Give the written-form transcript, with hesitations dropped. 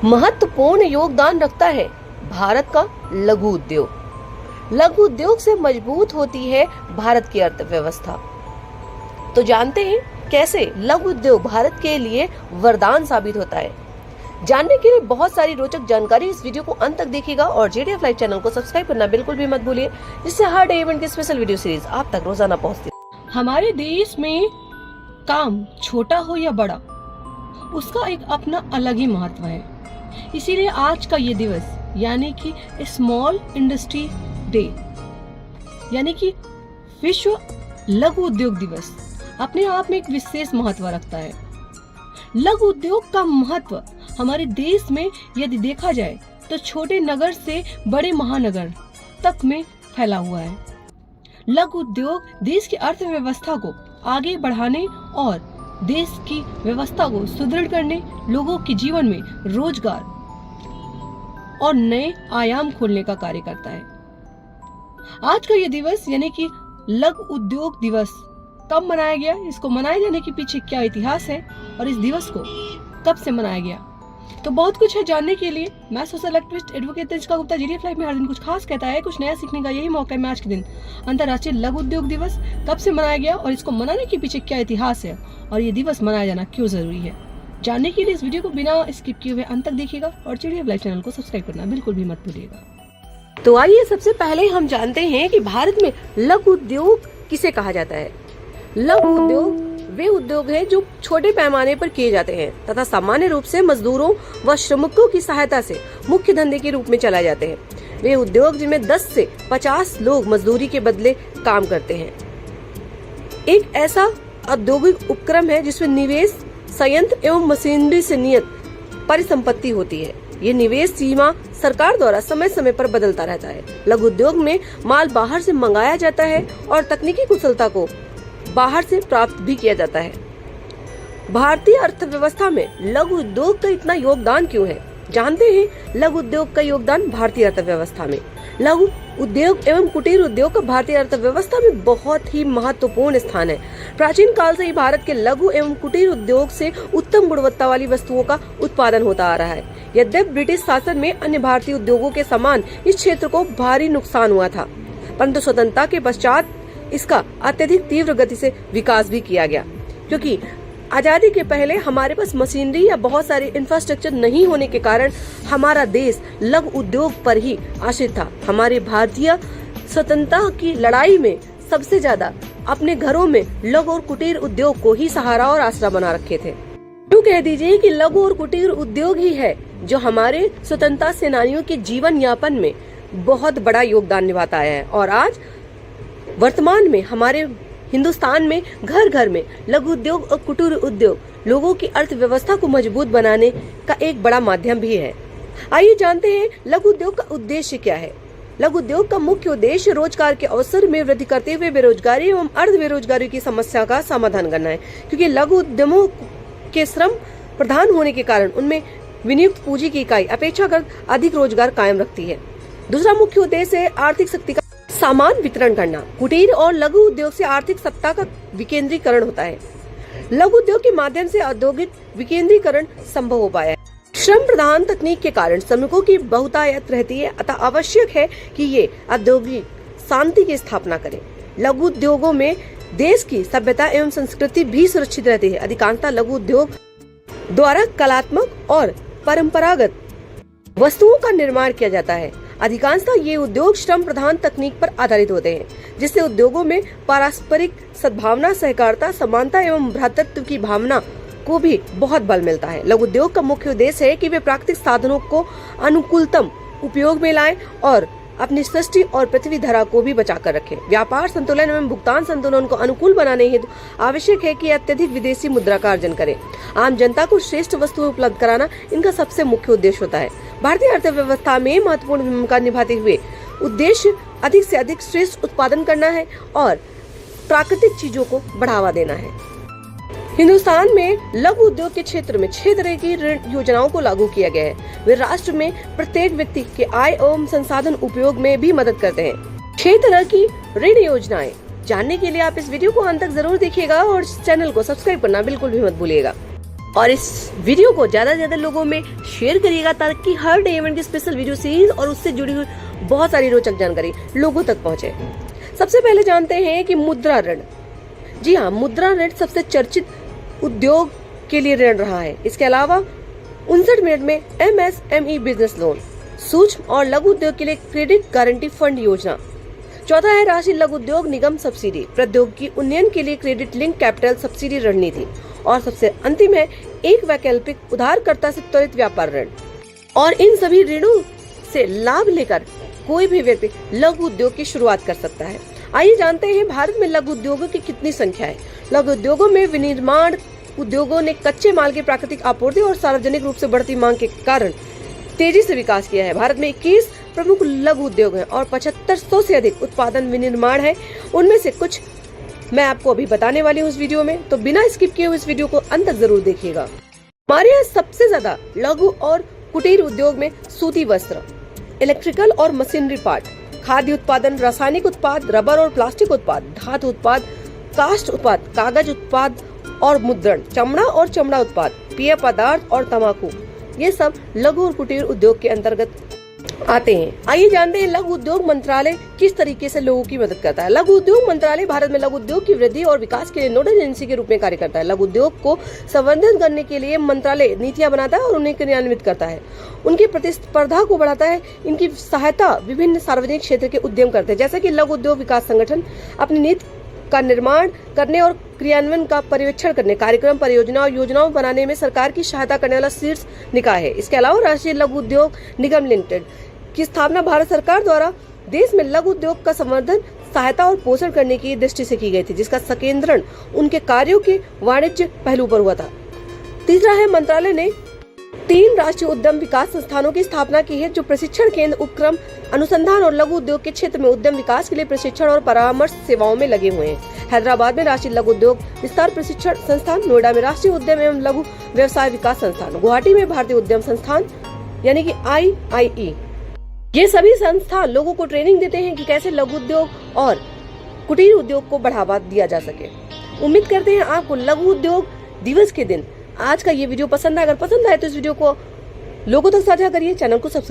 महत्वपूर्ण योगदान रखता है भारत का लघु उद्योग। लघु उद्योग से मजबूत होती है भारत की अर्थव्यवस्था। तो जानते हैं कैसे लघु उद्योग भारत के लिए वरदान साबित होता है। जानने के लिए बहुत सारी रोचक जानकारी इस वीडियो को अंत तक देखिएगा और JDF लाइव चैनल को सब्सक्राइब करना बिल्कुल भी मत भूलिए, जिससे हर डे इवेंट की स्पेशल वीडियो सीरीज आप तक रोजाना पहुंचती है। हमारे देश में काम छोटा हो या बड़ा, उसका एक अपना अलग ही महत्व है। इसीलिए आज का ये दिवस यानी कि स्मॉल इंडस्ट्री डे यानी कि विश्व लघु उद्योग दिवस अपने आप में एक विशेष महत्व रखता है। लघु उद्योग का महत्व हमारे देश में यदि देखा जाए तो छोटे नगर से बड़े महानगर तक में फैला हुआ है। लघु उद्योग देश की अर्थव्यवस्था को आगे बढ़ाने और देश की व्यवस्था को सुदृढ़ करने, लोगों के जीवन में रोजगार और नए आयाम खोलने का कार्य करता है। आज का यह दिवस यानी कि लघु उद्योग दिवस कब मनाया गया, इसको मनाए जाने के पीछे क्या इतिहास है और इस दिवस को कब से मनाया गया, तो बहुत कुछ है जानने के लिए। मैं social activist advocate Tanishka Gupta JDF live में हर दिन कुछ खास कहता है, कुछ नया सीखने का यही मौका है। मैं आज के दिन अंतर्राष्ट्रीय लघु उद्योग दिवस कब से मनाया गया और इसको मनाने के पीछे क्या इतिहास है और ये दिवस मनाया जाना क्यों जरूरी है, जानने के लिए इस वीडियो को बिना स्किप किए हुए अंत तक देखिएगा और JDF लाइव चैनल को सब्सक्राइब करना बिल्कुल भी मत भूलिएगा। तो आइए सबसे पहले हम जानते हैं कि भारत में लघु उद्योग किसे कहा जाता है। लघु उद्योग वे उद्योग हैं जो छोटे पैमाने पर किए जाते हैं तथा सामान्य रूप से मजदूरों व श्रमिकों की सहायता से मुख्य धंधे के रूप में चलाए जाते हैं। वे उद्योग जिनमें 10 से 50 लोग मजदूरी के बदले काम करते हैं। एक ऐसा औद्योगिक उपक्रम है जिसमें निवेश, संयंत्र एवं मशीनरी से नियत परिसंपत्ति होती है। ये निवेश सीमा सरकार द्वारा समय समय पर बदलता रहता है। लघु उद्योग में माल बाहर से मंगाया जाता है और तकनीकी कुशलता को बाहर से प्राप्त भी किया जाता है। भारतीय अर्थव्यवस्था में लघु उद्योग का इतना योगदान क्यों है, जानते हैं लघु उद्योग का योगदान भारतीय अर्थव्यवस्था में। लघु उद्योग एवं कुटीर उद्योग का भारतीय अर्थव्यवस्था में बहुत ही महत्वपूर्ण स्थान है। प्राचीन काल से ही भारत के लघु एवं कुटीर उद्योग से उत्तम गुणवत्ता वाली वस्तुओं का उत्पादन होता आ रहा है। यद्यपि ब्रिटिश शासन में अन्य भारतीय उद्योगों के समान इस क्षेत्र को भारी नुकसान हुआ था, परंतु स्वतंत्रता के पश्चात इसका अत्यधिक तीव्र गति से विकास भी किया गया, क्योंकि आजादी के पहले हमारे पास मशीनरी या बहुत सारे इंफ्रास्ट्रक्चर नहीं होने के कारण हमारा देश लघु उद्योग पर ही आश्रित था। हमारे भारतीय स्वतंत्रता की लड़ाई में सबसे ज्यादा अपने घरों में लघु और कुटीर उद्योग को ही सहारा और आसरा बना रखे थे। यूँ कह दीजिए कि लघु और कुटीर उद्योग ही है जो हमारे स्वतंत्रता सेनानियों के जीवन यापन में बहुत बड़ा योगदान निभाता है। और आज वर्तमान में हमारे हिंदुस्तान में घर घर में लघु उद्योग और कुटीर उद्योग लोगों की अर्थव्यवस्था को मजबूत बनाने का एक बड़ा माध्यम भी है। आइए जानते हैं लघु उद्योग का उद्देश्य क्या है। लघु उद्योग का मुख्य उद्देश्य रोजगार के अवसर में वृद्धि करते हुए बेरोजगारी एवं अर्ध बेरोजगारी की समस्या का समाधान करना है, क्योंकि लघु उद्यमों के श्रम प्रधान होने के कारण उनमें विनियुक्त पूंजी की इकाई अपेक्षाकृत अधिक रोजगार कायम रखती है। दूसरा मुख्य उद्देश्य है आर्थिक शक्ति का सामान वितरण करना। कुटीर और लघु उद्योग से आर्थिक सत्ता का विकेंद्रीकरण होता है। लघु उद्योग के माध्यम से औद्योगिक विकेंद्रीकरण संभव हो पाया है। श्रम प्रधान तकनीक के कारण श्रमिकों की बहुतायत रहती है, अतः आवश्यक है कि ये औद्योगिक शांति की स्थापना करें। लघु उद्योगों में देश की सभ्यता एवं संस्कृति भी सुरक्षित रहती है। अधिकांशतः लघु उद्योग द्वारा कलात्मक और परंपरागत वस्तुओं का निर्माण किया जाता है। अधिकांशतः ये उद्योग श्रम प्रधान तकनीक पर आधारित होते हैं, जिससे उद्योगों में पारस्परिक सद्भावना, सहकारिता, समानता एवं भ्रातृत्व की भावना को भी बहुत बल मिलता है। लघु उद्योग का मुख्य उद्देश्य है कि वे प्राकृतिक साधनों को अनुकूलतम उपयोग में लाएं और अपनी सृष्टि और पृथ्वी धरा को भी बचाकर रखें। व्यापार संतुलन एवं भुगतान संतुलन को अनुकूल बनाने हेतु आवश्यक है कि अत्यधिक विदेशी मुद्रा का अर्जन करें। आम जनता को श्रेष्ठ वस्तुएं उपलब्ध कराना इनका सबसे मुख्य उद्देश्य होता है। भारतीय अर्थव्यवस्था में महत्वपूर्ण भूमिका निभाते हुए उद्देश्य अधिक से अधिक श्रेष्ठ उत्पादन करना है और प्राकृतिक चीजों को बढ़ावा देना है। हिंदुस्तान में लघु उद्योग के क्षेत्र में 6 तरह की ऋण योजनाओं को लागू किया गया है। वे राष्ट्र में प्रत्येक व्यक्ति के आय एवं संसाधन उपयोग में भी मदद करते हैं। 6 तरह की ऋण योजनाएं जानने के लिए आप इस वीडियो को अंत तक जरूर देखिएगा और चैनल को सब्सक्राइब करना बिल्कुल भी मत भूलिएगा। और इस वीडियो को ज्यादा से ज्यादा लोगों में शेयर करिएगा ताकि हर डे इवेंट की स्पेशल वीडियो सीरीज और उससे जुड़ी हुई बहुत सारी रोचक जानकारी लोगों तक पहुंचे। सबसे पहले जानते हैं कि मुद्रा ऋण। जी हाँ, मुद्रा ऋण सबसे चर्चित उद्योग के लिए ऋण रहा है। इसके अलावा 59 मिनट में MSME बिजनेस लोन, सूक्ष्म और लघु उद्योग के लिए क्रेडिट गारंटी फंड योजना। चौथा है राष्ट्रीय लघु उद्योग निगम सब्सिडी, प्रौद्योगिकी उन्नयन के लिए क्रेडिट लिंक कैपिटल सब्सिडी रणनीति। और सबसे अंतिम है एक वैकल्पिक उधारकर्ता से त्वरित व्यापार ऋण। और इन सभी ऋणों से लाभ लेकर कोई भी व्यक्ति लघु उद्योग की शुरुआत कर सकता है। आइए जानते हैं भारत में लघु उद्योगों की कितनी संख्या है। लघु उद्योगों में विनिर्माण उद्योगों ने कच्चे माल की प्राकृतिक आपूर्ति और सार्वजनिक रूप से बढ़ती मांग के कारण तेजी से विकास किया है। भारत में 21 प्रमुख लघु उद्योग हैं और 7500 से अधिक उत्पादन विनिर्माण है। उनमें से कुछ मैं आपको अभी बताने वाली हूँ इस वीडियो में, तो बिना स्किप किए हुए इस वीडियो को अंत तक जरूर देखिएगा। हमारे यहाँ सबसे ज्यादा लघु और कुटीर उद्योग में सूती वस्त्र, इलेक्ट्रिकल और मशीनरी पार्ट, खाद्य उत्पादन, रासायनिक उत्पाद, रबर और प्लास्टिक उत्पाद, धातु उत्पाद, कास्ट उत्पाद, कागज उत्पाद और मुद्रण, चमड़ा और चमड़ा उत्पाद, पेय पदार्थ और तंबाकू, ये सब लघु और कुटीर उद्योग के अंतर्गत आते हैं। आइए जानते हैं लघु उद्योग मंत्रालय किस तरीके से लोगों की मदद करता है। लघु उद्योग मंत्रालय भारत में लघु उद्योग की वृद्धि और विकास के लिए नोडल एजेंसी के रूप में कार्य करता है। लघु उद्योग को संवर्धित करने के लिए मंत्रालय नीतियां बनाता है और उन्हें क्रियान्वित करता है, उनकी प्रतिस्पर्धा को बढ़ाता है। इनकी सहायता विभिन्न सार्वजनिक क्षेत्र के उद्यम करते हैं, जैसे कि लघु उद्योग विकास संगठन अपनी नीति का निर्माण करने और क्रियान्वयन का पर्यवेक्षण करने, कार्यक्रम, परियोजना और योजनाओं बनाने में सरकार की सहायता करने वाला शीर्ष निकाय है। इसके अलावा राष्ट्रीय लघु उद्योग निगम लिमिटेड की स्थापना भारत सरकार द्वारा देश में लघु उद्योग का संवर्धन, सहायता और पोषण करने की दृष्टि से की गई थी, जिसका संकेंद्रण उनके कार्यों के वाणिज्य पहलू पर हुआ था। तीसरा है मंत्रालय ने 3 राष्ट्रीय उद्यम विकास संस्थानों की स्थापना की है, जो प्रशिक्षण केंद्र, उपक्रम, अनुसंधान और लघु उद्योग के क्षेत्र में उद्यम विकास के लिए प्रशिक्षण और परामर्श सेवाओं में लगे हुए हैं। हैदराबाद में राष्ट्रीय लघु उद्योग विस्तार प्रशिक्षण संस्थान, नोएडा में राष्ट्रीय उद्यम एवं लघु व्यवसाय विकास संस्थान, गुवाहाटी में भारतीय उद्यम संस्थान यानी कि IIE, ये सभी संस्थान लोगों को ट्रेनिंग देते हैं कि कैसे लघु उद्योग और कुटीर उद्योग को बढ़ावा दिया जा सके। उम्मीद करते हैं आपको लघु उद्योग दिवस के दिन आज का ये वीडियो पसंद आया। अगर पसंद आए तो इस वीडियो को लोगों तक साझा करिए, चैनल को सब्सक्राइब